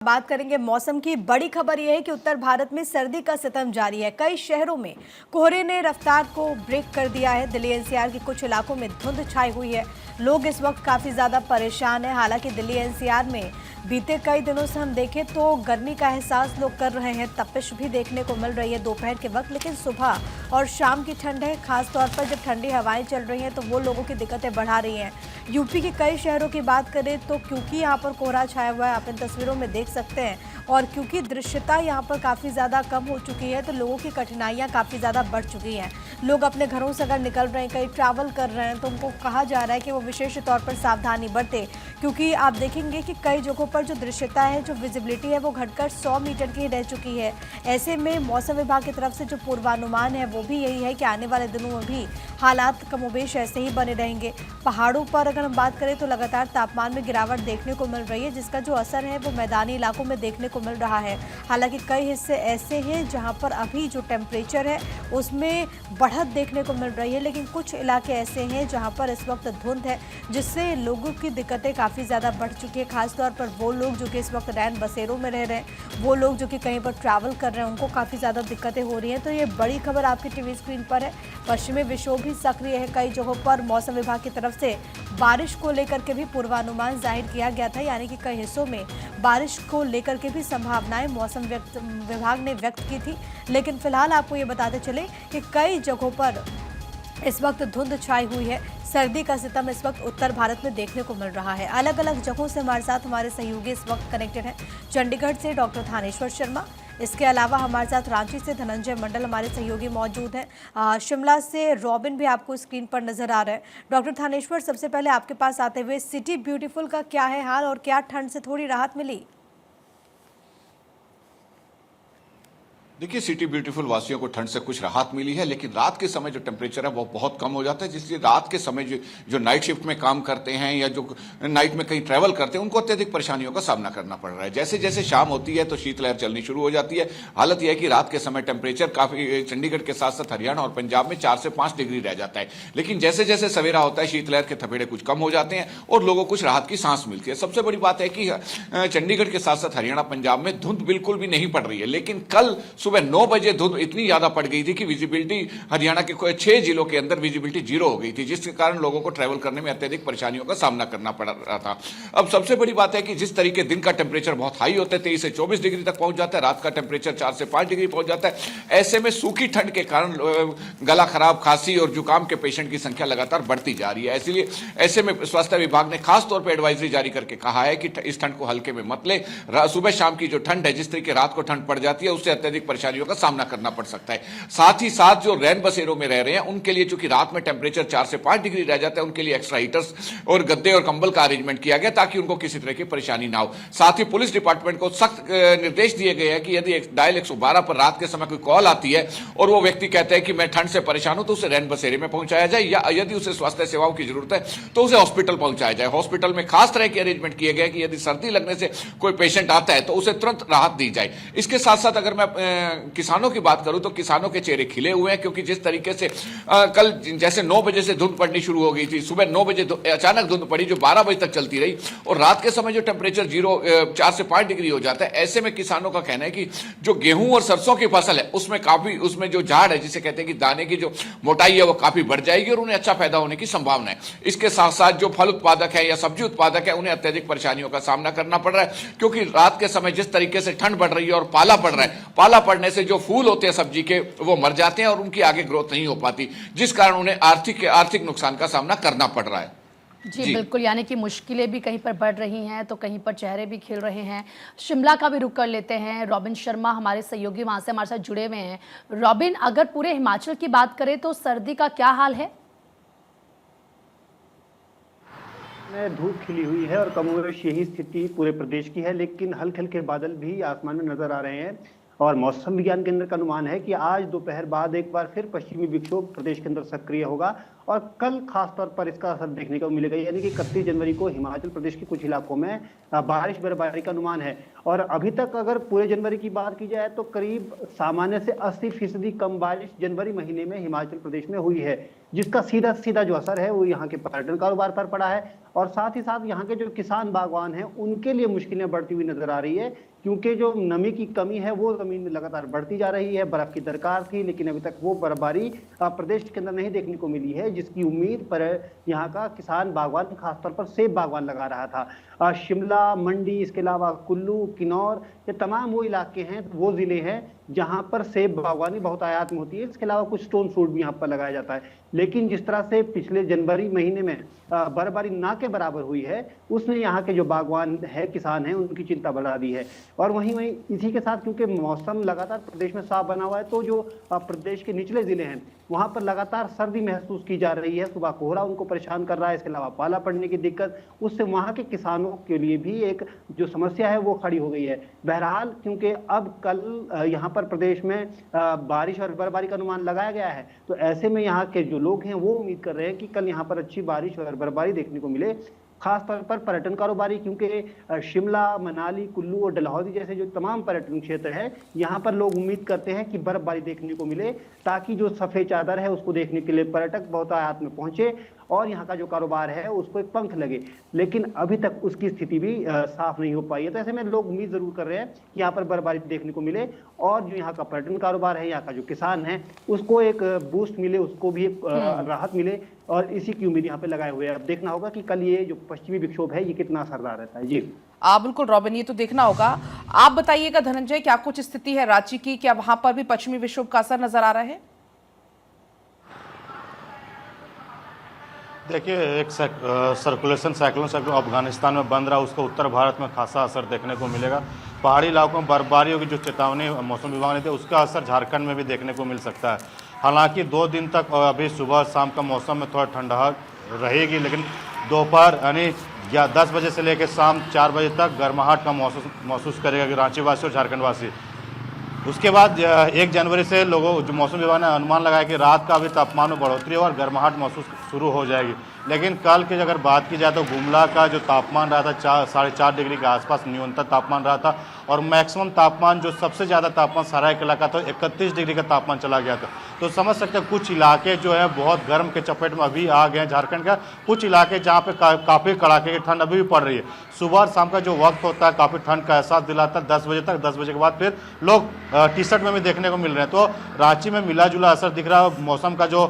बात करेंगे मौसम की। बड़ी खबर यह है कि उत्तर भारत में सर्दी का सितम जारी है। कई शहरों में कोहरे ने रफ्तार को ब्रेक कर दिया है। दिल्ली एनसीआर के कुछ इलाकों में धुंध छाई हुई है। लोग इस वक्त काफी ज्यादा परेशान हैं। हालांकि दिल्ली एनसीआर में बीते कई दिनों से हम देखें तो गर्मी का एहसास लोग कर रहे हैं। तपिश भी देखने को मिल रही है दोपहर के वक्त, लेकिन सुबह और शाम की ठंड है। खासतौर पर जब ठंडी हवाएं चल रही हैं तो वो लोगों की दिक्कतें बढ़ा रही हैं। यूपी के कई शहरों की बात करें तो क्योंकि यहाँ पर कोहरा छाया हुआ है, आप इन तस्वीरों में देख सकते हैं, और क्योंकि दृश्यता यहाँ पर काफ़ी ज़्यादा कम हो चुकी है तो लोगों की कठिनाइयाँ काफ़ी ज़्यादा बढ़ चुकी हैं। लोग अपने घरों से अगर निकल रहे हैं, कहीं ट्रैवल कर रहे हैं, तो उनको कहा जा रहा है कि वो विशेष तौर पर सावधानी बरतें, क्योंकि आप देखेंगे कि कई जगहों पर जो दृश्यता है, जो विजिबिलिटी है, वो घटकर 100 मीटर की ही रह चुकी है। ऐसे में मौसम विभाग की तरफ से जो पूर्वानुमान है वो भी यही है कि आने वाले दिनों में भी हालात कमोबेश ऐसे ही बने रहेंगे। पहाड़ों पर अगर हम बात करें तो लगातार तापमान में गिरावट देखने को मिल रही है, जिसका जो असर है वो मैदानी इलाकों में देखने को मिल रहा है। हालांकि कई हिस्से ऐसे हैं जहां पर अभी जो टेम्परेचर है उसमें बढ़त देखने को मिल रही है, लेकिन कुछ इलाके ऐसे हैं जहां पर इस वक्त धुंध है, जिससे लोगों की दिक्कतें काफ़ी ज़्यादा बढ़ चुकी है। खासतौर पर वो लोग जो कि इस वक्त रैन बसेरों में रह रहे हैं, वो लोग जो कि कहीं पर ट्रैवल कर रहे हैं, उनको काफ़ी ज़्यादा दिक्कतें हो रही हैं। तो ये बड़ी खबर आपकी टीवी स्क्रीन पर है। पश्चिमी विक्षोभ भी सक्रिय है कई जगहों पर। मौसम विभाग की तरफ से बारिश को लेकर के भी पूर्वानुमान जाहिर किया गया था, यानी कि कई हिस्सों में बारिश को लेकर के भी संभावनाएं मौसम विभाग ने व्यक्त की थी। लेकिन फिलहाल आपको ये बताते चले कि कई जगहों पर इस वक्त धुंध छाई हुई है। सर्दी का सितम इस वक्त उत्तर भारत में देखने को मिल रहा है। अलग अलग जगहों से हमारे साथ हमारे सहयोगी इस वक्त कनेक्टेड हैं। चंडीगढ़ से डॉक्टर थानेश्वर शर्मा, इसके अलावा हमारे साथ रांची से धनंजय मंडल हमारे सहयोगी मौजूद हैं। शिमला से रॉबिन भी आपको स्क्रीन पर नजर आ रहा है। डॉक्टर थानेश्वर, सबसे पहले आपके पास आते हुए सिटी ब्यूटीफुल का क्या है हाल और क्या ठंड से थोड़ी राहत मिली? देखिए, सिटी ब्यूटीफुल वासियों को ठंड से कुछ राहत मिली है, लेकिन रात के समय जो टेम्परेचर है वो बहुत कम हो जाता है, जिसलिए रात के समय जो नाइट शिफ्ट में काम करते हैं या जो नाइट में कहीं ट्रैवल करते हैं, उनको अत्यधिक परेशानियों का सामना करना पड़ रहा है। जैसे जैसे शाम होती है तो शीतलहर चलनी शुरू हो जाती है। हालत यह है कि रात के समय टेम्परेचर काफी चंडीगढ़ के साथ साथ हरियाणा और पंजाब में 4 से 5 डिग्री रह जाता है, लेकिन जैसे जैसे सवेरा होता है शीतलहर के थपेड़े कुछ कम हो जाते हैं और लोगों को कुछ राहत की सांस मिलती है। सबसे बड़ी बात है कि चंडीगढ़ के साथ साथ हरियाणा पंजाब में धुंध बिल्कुल भी नहीं पड़ रही है, लेकिन कल सुबह 9 बजे धुंध इतनी ज्यादा पड़ गई थी कि विजिबिलिटी हरियाणा के 6 जिलों के अंदर विजिबिलिटी 0 हो गई थी, जिसके कारण लोगों को ट्रैवल करने में अत्यधिक परेशानियों का सामना करना पड़ रहा था। अब सबसे बड़ी बात है कि जिस तरीके दिन का टेम्परेचर बहुत हाई होता है, 23 से 24 डिग्री तक पहुंच जाता है, रात का टेम्परेचर 4 से 5 डिग्री पहुंच जाता है। ऐसे में सूखी ठंड के कारण गला खराब, खांसी और जुकाम के पेशेंट की संख्या लगातार बढ़ती जा रही है। इसलिए ऐसे में स्वास्थ्य विभाग ने खासतौर पर एडवाइजरी जारी करके कहा है कि इस ठंड को हल्के में मत ले। सुबह शाम की जो ठंड है, जिस तरीके रात को ठंड पड़ जाती है, उससे अत्यधिक परेशानियों का सामना करना पड़ सकता है। साथ ही साथ जो रैन बसेरों में रह रहे हैं उनके लिए, चूंकि रात में टेम्परेचर 4 से 5 डिग्री रह जाता है, उनके लिए एक्स्ट्रा हीटर्स और गद्दे और कंबल का अरेंजमेंट किया गया ताकि उनको किसी तरह की परेशानी ना हो। साथ ही पुलिस डिपार्टमेंट को सख्त निर्देश दिए गए हैं कि यदि डायल 112 पर रात के समय कोई कॉल आती है और वो व्यक्ति कहता है कि मैं ठंड से परेशान हूं, तो उसे रैन बसेरे में पहुंचाया जाए, या यदि उसे स्वास्थ्य सेवाओं की जरूरत है तो उसे हॉस्पिटल पहुंचाया जाए। हॉस्पिटल में खास तरह के अरेंजमेंट किए गए कि यदि सर्दी लगने से कोई पेशेंट आता है तो उसे तुरंत राहत दी जाए। इसके साथ साथ अगर मैं किसानों की बात करूं तो किसानों के चेहरे खिले हुए हैं, क्योंकि जिस तरीके से कल जैसे 9 बजे से धुंध पड़नी शुरू हो गई थी, सुबह 9 बजे अचानक धुंध पड़ी जो 12 बजे तक चलती रही, और रात के समय जो टेम्परेचर 4 से 5 डिग्री हो जाता है। ऐसे में किसानों का कहना है कि जो गेहूं और सरसों की फसल है उसमें जो झाड़ है, जिसे कहते हैं कि दाने की जो मोटाई है, वो काफी बढ़ जाएगी और उन्हें अच्छा पैदा होने की संभावना है। इसके साथ साथ जो फल उत्पादक है या सब्जी उत्पादक है, उन्हें अत्यधिक परेशानियों का सामना करना पड़ रहा है, क्योंकि रात के समय जिस तरीके से ठंड बढ़ रही है और पाला पड़ रहा है, पाला पड़ने से जो फूल होते हैं सब्जी के, वो मर जाते हैं और उनकी आगे ग्रोथ नहीं हो पाती, जिस कारण उन्हें आर्थिक नुकसान का सामना करना पड़ रहा है। जी बिल्कुल, यानी कि मुश्किलें भी कहीं पर बढ़ रही हैं तो कहीं पर चेहरे भी खिल रहे हैं। शिमला का भी रुख कर लेते हैं। रॉबिन शर्मा हमारे सहयोगी वहां से हमारे साथ जुड़े हुए हैं। रॉबिन, अगर पूरे हिमाचल की बात करें तो सर्दी का क्या हाल है? धूप खिली हुई है और कमोबेश यही स्थिति पूरे प्रदेश की है, लेकिन हल्के हल्के बादल भी आसमान में नजर आ रहे हैं। और मौसम विज्ञान केंद्र का अनुमान है कि आज दोपहर बाद एक बार फिर पश्चिमी विक्षोभ प्रदेश के अंदर सक्रिय होगा और कल खास तौर पर इसका असर देखने को मिलेगा, यानी कि 31 जनवरी को हिमाचल प्रदेश के कुछ इलाकों में बारिश बर्फबारी का अनुमान है। और अभी तक अगर पूरे जनवरी की बात की जाए तो करीब सामान्य से 80% कम बारिश जनवरी महीने में हिमाचल प्रदेश में हुई है, जिसका सीधा सीधा जो असर है वो यहाँ के पर्यटन कारोबार पर पड़ा है और साथ ही साथ यहाँ के जो किसान बागवान हैं उनके लिए मुश्किलें बढ़ती हुई नजर आ रही है, क्योंकि जो नमी की कमी है वो जमीन में लगातार बढ़ती जा रही है। बर्फ की दरकार थी, लेकिन अभी तक वो बर्फबारी प्रदेश के अंदर नहीं देखने को मिली है, जिसकी उम्मीद पर यहाँ का किसान बागवान खासतौर पर सेब बागवान लगा रहा था। शिमला, मंडी, इसके अलावा कुल्लू, किन्नौर, ये तमाम वो इलाके हैं, वो जिले हैं जहां पर सेब बागवानी बहुत आयात में होती है। इसके अलावा कुछ स्टोन फ्रूट भी यहाँ पर लगाया जाता है। लेकिन जिस तरह से पिछले जनवरी महीने में बर्फबारी ना के बराबर हुई है, उसने यहाँ के जो बागवान है, किसान हैं, उनकी चिंता बढ़ा दी है। और वहीं इसी के साथ क्योंकि मौसम लगातार प्रदेश में साफ बना हुआ है, तो जो प्रदेश के निचले जिले हैं वहां पर लगातार सर्दी महसूस की जा रही है। सुबह कोहरा उनको परेशान कर रहा है, इसके अलावा पाला पड़ने की दिक्कत, उससे वहां के किसानों के लिए भी एक जो समस्या है वो खड़ी हो गई है। बहरहाल क्योंकि अब कल यहाँ पर प्रदेश में बारिश और बर्फबारी का अनुमान लगाया गया है, तो ऐसे में यहाँ के जो लोग हैं वो उम्मीद कर रहे हैं कि कल यहाँ पर अच्छी बारिश और बर्फबारी देखने को मिले। खास तौर पर पर्यटन कारोबारी, क्योंकि शिमला, मनाली, कुल्लू और डलहौजी जैसे जो तमाम पर्यटन क्षेत्र है, यहाँ पर लोग उम्मीद करते हैं कि बर्फबारी देखने को मिले, ताकि जो सफेद चादर है उसको देखने के लिए पर्यटक बहुत आयात में पहुंचे और यहाँ का जो कारोबार है उसको एक पंख लगे। लेकिन अभी तक उसकी स्थिति भी साफ नहीं हो पाई है। तो ऐसे में लोग उम्मीद जरूर कर रहे हैं कि यहाँ पर बर्फबारी देखने को मिले और जो यहाँ का पर्यटन कारोबार है, यहाँ का जो किसान है, उसको एक बूस्ट मिले, उसको भी एक राहत मिले, और इसी की उम्मीद यहाँ पे लगाए हुए हैं। अब देखना होगा कि कल ये जो पश्चिमी विक्षोभ है ये कितना असरदार रहता है। जी बिल्कुल रॉबिन, ये तो देखना होगा। आप बताइएगा धनंजय, क्या कुछ स्थिति है रांची की, क्या वहां पर भी पश्चिमी विक्षोभ का असर नजर आ रहा है? देखिए, एक सर्कुलेशन साइक्लोन अफगानिस्तान में बन रहा है, उसका उत्तर भारत में खासा असर देखने को मिलेगा। पहाड़ी इलाकों में बर्फबारी की जो चेतावनी मौसम विभाग ने दी, उसका असर झारखंड में भी देखने को मिल सकता है। हालांकि 2 दिन तक अभी सुबह शाम का मौसम में थोड़ा ठंडा रहेगी, लेकिन दोपहर यानी 10 बजे से लेकर शाम 4 बजे तक गर्माहट का महसूस करेगा रांची वासी और झारखंड वासी। उसके बाद 1 जनवरी से लोगों जो मौसम विभाग ने अनुमान लगाया कि रात का भी तापमान में बढ़ोतरी और गर्माहट महसूस शुरू हो जाएगी। लेकिन कल की अगर बात की जाए तो गुमला का जो तापमान रहा था 4.5 डिग्री के आसपास न्यूनतम तापमान रहा था, और मैक्सिमम तापमान जो सबसे ज़्यादा तापमान सरायकेला इलाका था 31 डिग्री का तापमान चला गया था। तो समझ सकते हैं कुछ इलाके जो है बहुत गर्म के चपेट में अभी आ गए हैं झारखंड का। कुछ इलाके जहाँ पे काफ़ी कड़ाके की ठंड अभी भी पड़ रही है। सुबह और शाम का जो वक्त होता है काफ़ी ठंड का एहसास दिलाता है 10 बजे तक। 10 बजे के बाद फिर लोग टी शर्ट में भी देखने को मिल रहे हैं। तो रांची में मिला जुला असर दिख रहा है। मौसम का जो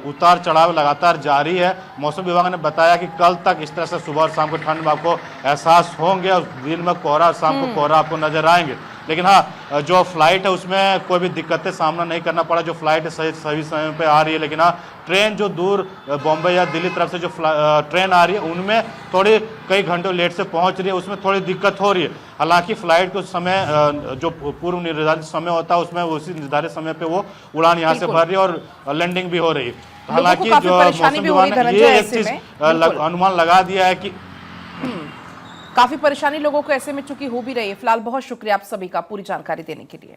उतार चढ़ाव लगातार जारी है। मौसम विभाग ने बताया कि कल तक इस तरह से सुबह और शाम को ठंड में आपको एहसास होंगे और दिन में कोहरा, शाम को कोहरा आपको नजर आएंगे। लेकिन हाँ, जो फ्लाइट है उसमें कोई भी दिक्कतें सामना नहीं करना पड़ा। जो फ्लाइट है सही समय पे आ रही है। लेकिन हाँ, ट्रेन जो दूर बॉम्बे या दिल्ली तरफ से जो ट्रेन आ रही है उनमें थोड़ी कई घंटों लेट से पहुंच रही है, उसमें थोड़ी दिक्कत हो रही है। हालांकि फ्लाइट को समय जो पूर्व निर्धारित समय होता है उसमें उसी निर्धारित समय पे वो उड़ान यहाँ से भर रही है और लैंडिंग भी हो रही है। हालांकि जो मौसम विभाग ने ये एक चीज अनुमान लगा दिया है कि काफी परेशानी लोगों को ऐसे में चूंकि हो भी रही है। फिलहाल बहुत शुक्रिया आप सभी का पूरी जानकारी देने के लिए।